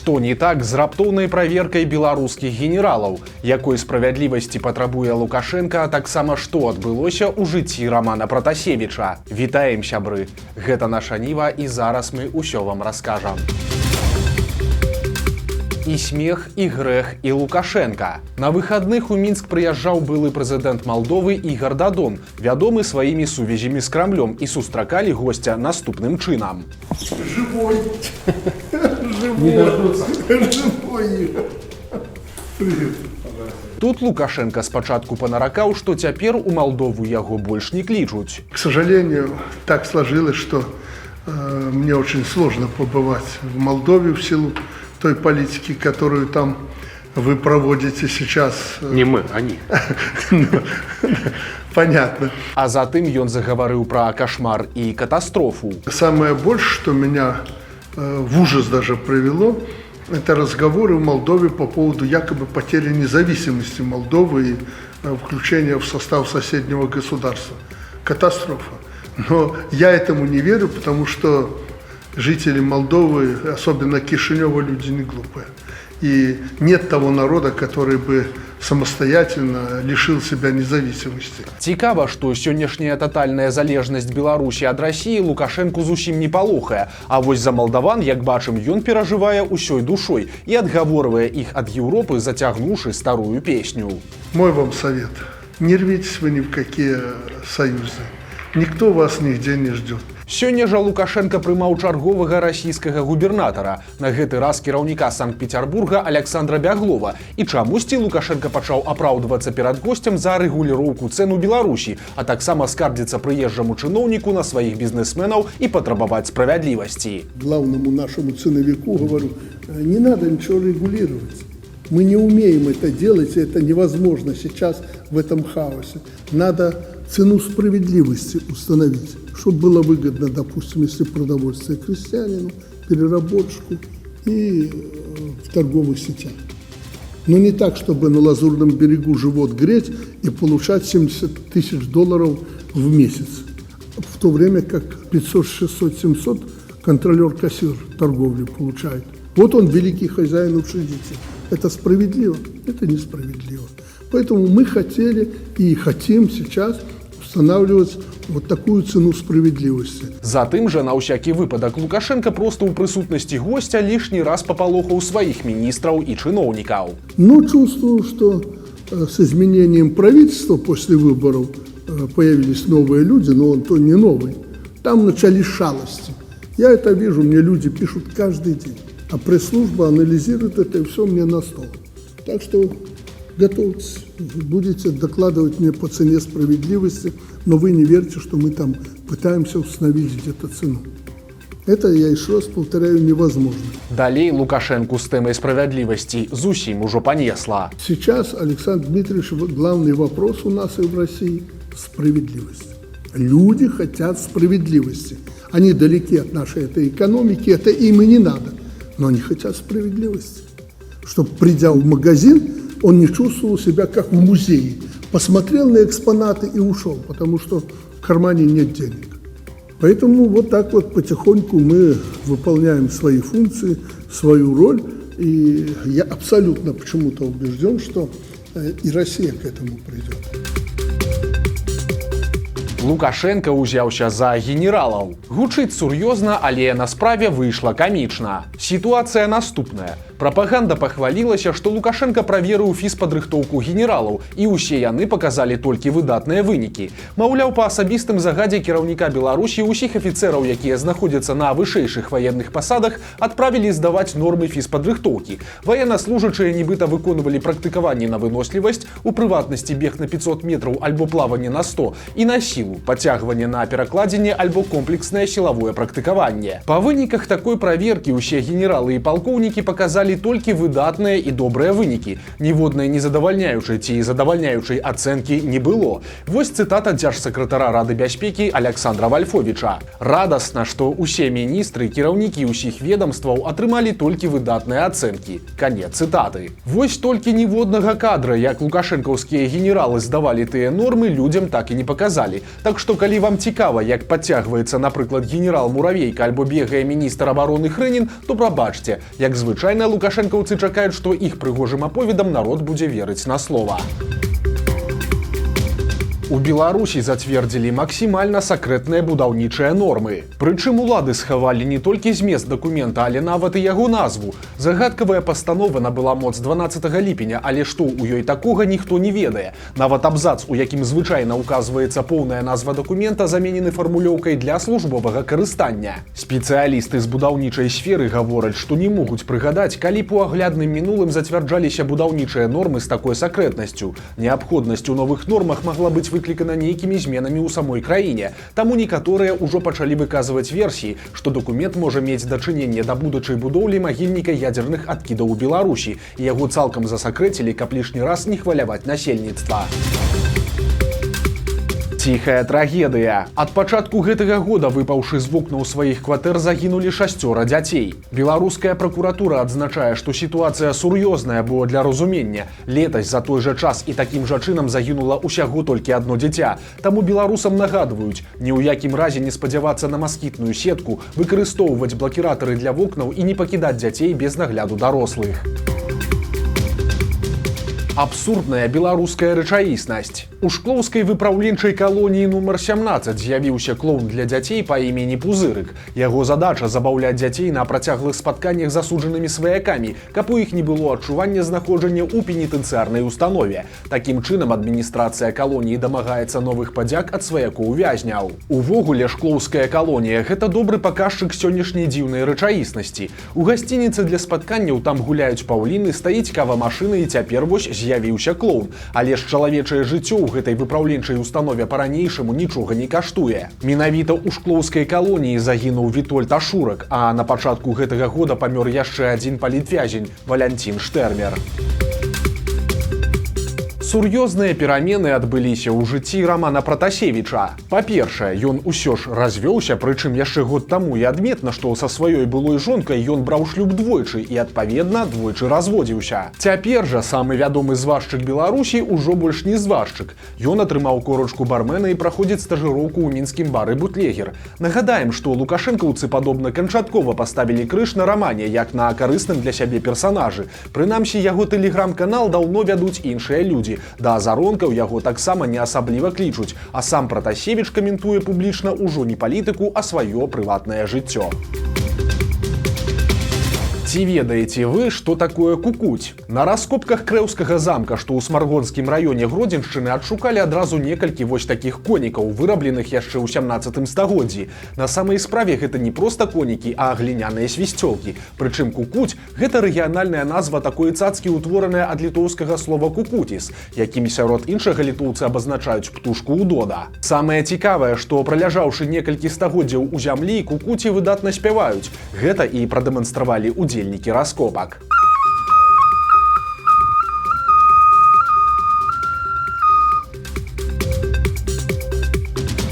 Што не так з раптоўнай праверкай беларускіх генералаў, якой справядлівасці патрабуе Лукашенко, а таксама што адбылося ў жыцці Романа Пратасевіча. Вітаем, сябры! Гэта наша Ніва, і зараз мы ўсё вам раскажам. І смех, і грэх, і Лукашенко. На выхадных у Мінск прыязджаў былы прэзідэнт Малдовы Ігар Дадон, вядомы сваімі сувязямі з Крамлём, і сустракалі госця наступным чынам. Живой! Живой! Привет! Тут Лукашенко спачатку панаракаў, што цяпер у Малдову яго больш не клічуць. К сожалению, так сложилось, что мне очень сложно побывать в Молдове в силу той политики, которую там вы проводите сейчас. Не мы, они. Понятно. А затым ён загаварыў пра кашмар і катастрофу. Самое больше, что меня в ужас даже привело, это разговоры в Молдове по поводу якобы потери независимости Молдовы и включения в состав соседнего государства. Катастрофа. Но я этому не верю, потому что жители Молдовы, особенно Кишинева, люди не глупые. И нет того народа, который бы самостоятельно лишил себя независимости. Цікава, што сённяшняя татальная залежнасць Беларусі ад Расіі Лукашэнку зусім не палохае, а вось за малдаван, як бачым, ён перажывае ўсёй душой і адгаворвае іх ад Еўропы, зацягнуўшы старую песню. Мой вам совет. Не рвитесь вы ни в какие союзы. Никто вас нигде не ждет. Сёння жа Лукашенко прымаў чарговага расійскага губернатара, на гэты раз кіраўніка Санкт-Петербурга Александра Бяглова. І чамусьці Лукашенко пачаў апраўдвацца перад госцем за рэгуліроўку цэн у Беларусі, а таксама скардзіцца прыезджаму чыноўніку на сваіх бізнесменаў і патрабаваць справядлівасці. Главному нашему ценовику говорю, не надо ничего регулировать. Мы не умеем это делать, и это невозможно сейчас в этом хаосе. Надо цену справедливости установить, чтобы было выгодно, допустим, если продовольствие крестьянину, переработчику и в торговых сетях. Но не так, чтобы на Лазурном берегу живот греть и получать 70 тысяч долларов в месяц, в то время как 500, 600, 700 контролер-кассир торговли получает. Вот он великий хозяин учредитель. Это справедливо? Это несправедливо. Поэтому мы хотели и хотим сейчас устанавливать вот такую цену справедливости. Затым жа на ўсякі выпадак Лукашенко просто ў прысутнасці госця лішні раз папалохаў сваіх міністраў і чыноўнікаў. Но чувствую, что с изменением правительства после выборов появились новые люди, но он то не новый. Там начались шалости. Я это вижу, мне люди пишут каждый день. А пресс-служба анализирует это и все мне на стол. Так что готовьтесь, будете докладывать мне по цене справедливости, но вы не верьте, что мы там пытаемся установить где-то цену. Это, я еще раз повторяю, невозможно. Далей Лукашенку з тэмай справядлівасці зусім ужо панесла. Сейчас, Александр Дмитриевич, главный вопрос у нас и в России – справедливость. Люди хотят справедливости. Они далеки от нашей этой экономики, это им и не надо. Но они хотят справедливости. Чтобы, придя в магазин, он не чувствовал себя как в музее. Посмотрел на экспонаты и ушел, потому что в кармане нет денег. Поэтому вот так вот потихоньку мы выполняем свои функции, свою роль. И я абсолютно почему-то убежден, что и Россия к этому придет. Лукашенко ўзяўся за генералаў. Гучыць сур'ёзна, але на справе выйшла камічна. Сітуацыя наступная. Прапаганда пахвалілася, што Лукашенко праверыў фізпадрыхтоўку генералаў, і ўсе яны паказалі толькі выдатныя вынікі. Маўляў, па асабістым загадзе кіраўніка Беларусі ўсіх афіцэраў, якія знаходзяцца на вышэйшых ваенных пасадах, адправілі здаваць нормы фізпадрыхтоўкі. Ваеннаслужачыя нібыта выконвалі практыкаванні на вынослівасць, у прыватнасці бег на 500 метраў альбо плаванне на 100, і на сілу, пацягванне на перакладзенне альбо комплекснае сілавое практыкаванне. Па выніках такой праверкі ўсе генералы і палкоўнікі паказалі толькі выдатныя і добрыя вынікі. Ніводнай незадавальняючай ці задавальняючай ацэнкі не было. Вось цытата дзяржсакратара Рады бяспекі Александра Вальфовіча. Радасна, што ўсе міністры, кіраўнікі ўсіх ведамстваў атрымалі толькі выдатныя ацэнкі. Канец цытаты. Вось толькі ніводнага кадра, як лукашэнкаўскія генералы здавалі тыя нормы, людзям так і не паказалі. Так што, калі вам цікава, як падцягваецца, напрыклад, генерал Муравейка альбо бегае міністр абароны Хрэнін, то прабачце, як звычайна лукашэнкаўцы чакаюць, што іх прыгожым аповедам народ будзе верыць на слова. У Беларусі зацвердзілі максімальна сакрэтныя будаўнічыя нормы. Прычым улады схавалі не толькі змест дакумента, але нават і яго назву. Загадкавая пастанова набыла моц 12 ліпеня, але што ў ёй такога ніхто не ведае. Нават абзац, у якім звычайна указваецца поўная назва дакумента, заменены фармулёўкай для службовага карыстання. Спецыялісты з будаўнічай сферы гавораць, што не могуць прыгадаць, калі б у аглядным мінулым зацвярджаліся будаўнічыя нормы з такой сакрэтнасцю. Неабходнасць у новых нормах магла быць выклікана нейкімі зменамі ў самой краіне. Таму некаторыя ўжо пачалі выказваць версіі, што дакумент можа мець дачыненне да будучай будоўлі магільніка ядзерных адкідаў у Беларусі, і яго цалкам засакрэцілі, каб лішні раз не хваляваць насельніцтва. Ціхая трагедыя. Ад пачатку гэтага года, выпаўшы з вокнаў сваіх кватэр, загінулі 6 дзяцей. Беларуская пракуратура адзначае, што сітуацыя сур'ёзная, бо для разумення, летась за той жа час і такім жа чынам загінула ўсяго толькі адно дзіця. Таму беларусам нагадваюць, ні ў якім разе не спадзявацца на маскітную сетку, выкарыстоўваць блакіратары для вокнаў і не пакідаць дзяцей без нагляду дарослых. Абсурдная беларуская рэчаіснасць. У шклоўскай выпраўленчай калоніі нумар 17 з'явіўся клоун для дзяцей па імені Пузырык. Яго задача забаўляць дзяцей на працяглых спатканнях з асуджанымі сваякамі, каб у іх не было адчування знаходжання ў пенітэнцыярнай установе. Такім чынам адміністрацыя калоніі дамагаецца новых падзяк ад сваякоў вязняў. Увогуле, шклоўская калонія – гэта добры паказчык сённяшняй дзіўнай рэчаіснасці. У гасцініцы для спатканняў там гуляюць паўліны, стаіць кавамашына і цяпер вось з'явіўся клоун. Але ж чалавечае жыццё ў гэтай выпраўленчай установе па-ранейшаму нічога не каштуе. Менавіта ў шклоўскай калоніі загінуў Вітольд Ашурак, а на пачатку гэтага года памёр яшчэ адзін палітвязень – Валянцін Штэрмер. Сур'ёзныя перамены адбыліся ў жыцці Рамана Пратасевіча. Па-першае, ён усё ж развёўся, прычым яшчэ год таму, і адметна, што са сваёй былой жонкай ён браў шлюб двойчы і, адпаведна, двойчы разводзіўся. Цяпер жа самы вядомы звазчык Беларусі ўжо больш не звазчык. Ён атрымаў корачку бармена і праходзіць стажыроўку ў мінскім бары «Бутлегер». Нагадаем, што лукашэнкаўцы, падобна, канчаткова паставілі крыж на Рамане, як на карысным для сябе персанажы. Прынамсі, яго тэлеграм-канал даўно вядуць іншыя людзі. Да азаронкаў яго таксама не асабліва клічуць, а сам Пратасевіч каментуе публічна ўжо не палітыку, а сваё прыватнае жыццё. Ці ведаеце вы, што такое кукуць? На раскопках Крэўскага замка, што ў Смаргонскім раёне Гродзеншчыны, адшукалі адразу некалькі вось такіх конікаў, вырабленых яшчэ ў 17 стагоддзі. На самай справе гэта не проста конікі, а гліняныя свісцёлкі. Прычым кукуць – гэта рэгіянальная назва такой цацкі, утвораная ад літоўскага слова «кукутіс», якім сярод іншага літоўцы абазначаюць птушку ўдода. Самае цікавае, што праляжаўшы некалькі стагоддзяў у зямлі, кукуці выдатна спяваюць. Гэта і прадэманстравалі удзельнікі раскопак.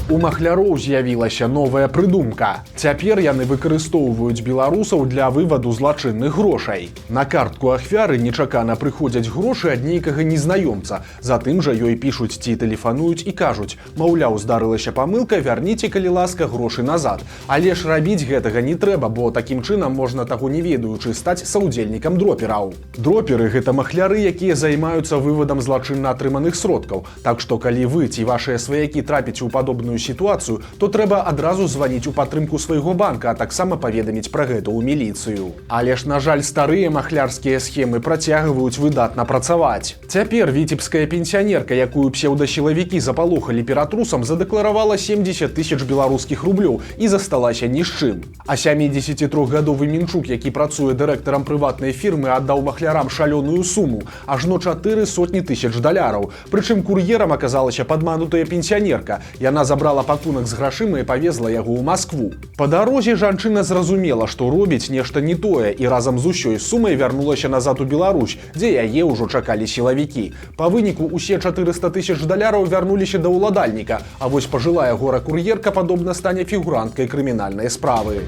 У махляроў з'явілася новая прыдумка. Цяпер яны выкарыстоўваюць беларусаў для вываду злачынных грошай. На картку ахвяры нечакана прыходзяць грошы ад нейкага незнаёмца. Затым жа ёй пішуць ці тэлефануюць і кажуць: маўляў, здарылася памылка, вярніце, калі ласка, грошы назад. Але ж рабіць гэтага не трэба, бо такім чынам можна, таго не ведаючы, стаць саўдзельнікам дропераў. Дроперы – гэта махляры, якія займаюцца вывадам злачынна атрыманых сродкаў. Так што калі вы ці вашыя сваякі трапіце ў падобную сітуацыю, то трэба адразу званіць у падтрымку свайго банка, а таксама паведаміць пра гэта ў міліцыю. Але ж, на жаль, старыя махлярскія схемы працягваюць выдатна працаваць. Цяпер віцебская пенсіянерка, якую псеўдасілавікі запалохалі ператрусам, задэкларавала 70 000 беларускіх рублёў і засталася ні з чым. А 73-гадовы мінчук, які працуе дырэктарам прыватнай фірмы, аддаў махлярам шалёную суму – ажно 400 000 даляраў. Прычым кур'ерам аказалася падманутая пенсіянерка. Яна забрала пакунак з грашыма і павезла яго ў Маскву. Па дарозе жанчына зразумела, што робіць нешта не тое, і разам з усёй сумай вярнулася назад у Беларусь, дзе яе ўжо чакалі сілавікі. Па выніку усе 400 000 даляраў вярнуліся да ўладальніка, а вось пажылая гора-кур'ерка, падобна, стане фігуранткай крымінальнай справы.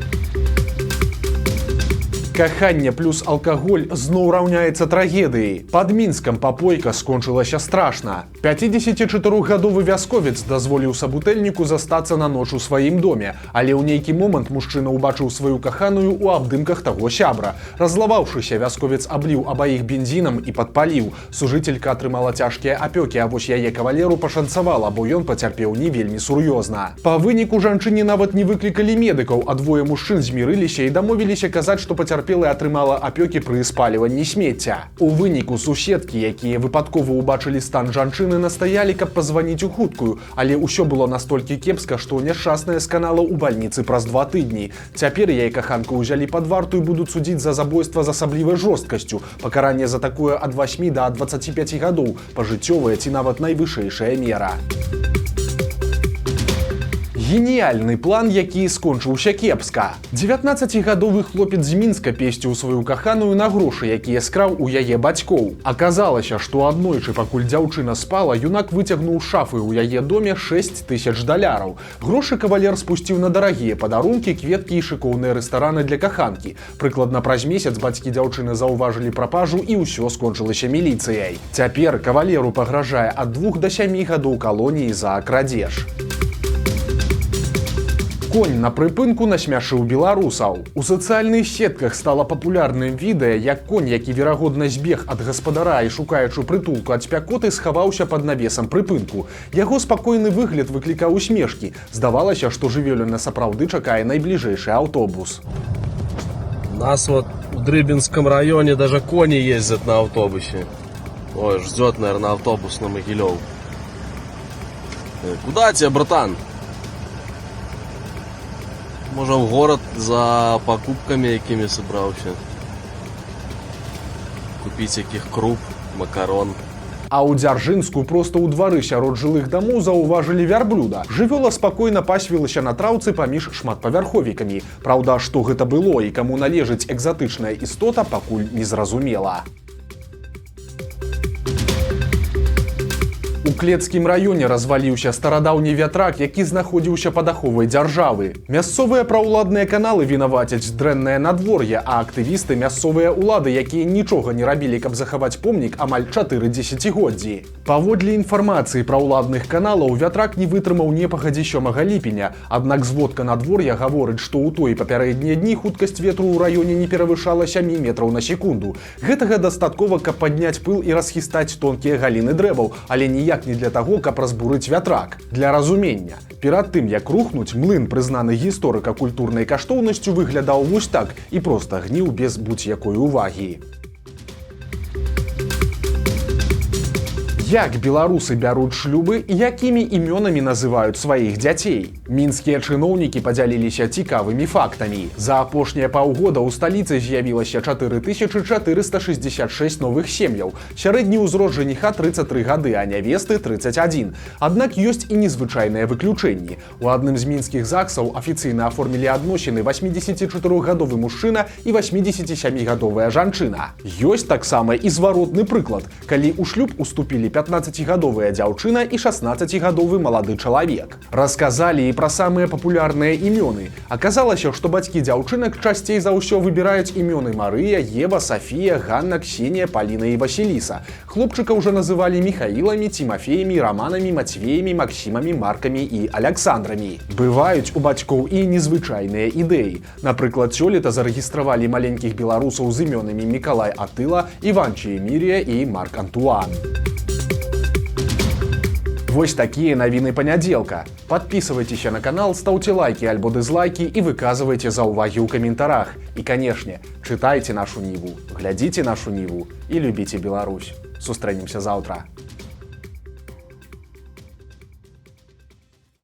Каханне плюс алкаголь зноў раўняецца трагедыяй. Пад Мінскам папойка скончылася страшна. 54-гадовы вясковец дазволіў сабутэльніку застацца на ноч у сваім доме, але ў нейкі момант мужчына ўбачыў сваю каханую ў абдымках таго сябра. Разлаваўшыся, вясковец абліў абаіх бензінам і падпаліў. Сужытелька атрымала цяжкія апёкі, а вось яе кавалеру пашанцавала, бо ён пацярпеў не вельмі сур'ёзна. Па выніку жанчыне нават не выклікалі медыкаў, а двое мужчын змірыліся і дамовіліся казаць, што пацярпелая атрымала апёкі пры спаліванні смецця. У выніку суседкі, якія выпадкова ўбачылі стан жанчыны, настаялі, каб пазваніць у хуткую, але ўсё было настолькі кепска, што няшчасная сканала ў бальніцы праз 2 тыдні. Цяпер яе каханку ўзялі пад варту і будуць судзіць за забойства з асаблівай жорсткасцю. Пакаранне за такое ад 8 да 25 гадоў, пажыццёвая ці нават найвышэйшая мера. Геніяльны план, які скончыўся кепска. 19-гадовы хлопец з Мінска песціў сваю каханую на грошы, якія скраў у яе бацькоў. Аказалася, што аднойчы, пакуль дзяўчына спала, юнак выцягнуў з шафы ў яе доме $6000. Грошы кавалер спусціў на дарагія падарункі, кветкі і шыкоўныя рэстараны для каханкі. Прыкладна праз месяц бацькі дзяўчыны заўважылі прапажу і ўсё скончылася міліцыяй. Цяпер кавалеру пагражае ад 2 да 7 гадоў калоніі за крадзеж. Конь на прыпынку насмяшыў беларусаў. У сацыяльных сетках стала папулярным відэа, як конь, які верагодна збег ад гаспадара і шукаючы прытулку ад спякоты, схаваўся пад навесам прыпынку. Яго спакойны выгляд выклікаў усмешкі. Здавалася, што жывёліна сапраўды чакае найбліжэйшы аўтобус. У нас вот в Дрыбинском районе даже кони ездят на автобусе. Ой, ждет, наверное, автобус на Могилев. Куда тебе, братан? Може в город за покупками якими собрався. Купить яких круп, макарон. А ў Дзяржынску проста ў двары сярод жылых дамоў заўважылі вярблюда. Жывёла спакойна пасвілася на траўцы паміж шматпавярховікамі. Праўда, што гэта было і каму належыць экзатычная істота, пакуль незразумела. У Клецкім раёне разваліўся старадаўні вятрак, які знаходзіўся пад аховай дзяржавы. Мясцовыя праўладныя каналы вінавацяць дрэннае надвор'е, а актывісты мясцовыя ўлады, якія нічога не рабілі, каб захаваць помнік амаль 4 дзесяцігоддзі. Паводле інфармацыі праўладных каналаў, вятрак не вытрымаў непагадзі 7 ліпеня. Аднак зводка надвор'я гаворыць, што ў той папярэднія дні хуткасць ветру ў раёне не перавышала 7 метраў на секунду. Гэтага дастаткова, каб падняць пыл і расхістаць тонкія галіны дрэваў, але ніяк не для таго, каб разбурыць вятрак. Для разумення, перад тым, як рухнуць, млын, прызнаны гісторыка-культурнай каштоўнасцю, выглядаў вось так і проста гніў без будь-якой увагі. Як беларусы бяруць шлюбы і якімі імёнамі называюць сваіх дзяцей? Мінскія чыноўнікі падзяліліся цікавымі фактамі. За апошнія паўгода ў сталіцы з'явілася 4466 новых сем'яў. Сярэдні ўзрост жаніха 33 гады, а нявесты 31. Аднак ёсць і незвычайныя выключэнні. У адным з мінскіх ЗАГСаў афіцыйна аформілі адносіны 84-гадовы мужчына і 87-гадовая жанчына. Ёсць таксама і зваротны прыклад, калі ў шлюб уступілі 15-гадовая дзяўчына і 16-гадовы малады чалавек. Расказалі і пра самыя папулярныя імёны. Аказалася, што бацькі дзяўчынак часцей за ўсё выбіраюць імёны Марыя, Ева, Сафія, Ганна, Ксенія, Паліна і Васіліса. Хлопчыка ўжо называлі Міхаіламі, Тімафеямі, Раманамі, Мацвеямі, Максімамі, Маркамі і Аляксандрамі. Бываюць у бацькоў і незвычайныя ідэі. Напрыклад, сёлета зарэгістравалі маленькіх беларусаў з імёнамі Мікалай Атыла, Іван Чаемірія і Марк Антуан. Вось такія навіны панядзелка. Падпісывайцеся на канал, стаўце лайкі альбо дызлайкі і выказвайце заўвагі ў каментарах. І, канешне, чытайце нашу Ніву, глядзіце нашу Ніву і любіце Беларусь. Сустрэнемся заўтра.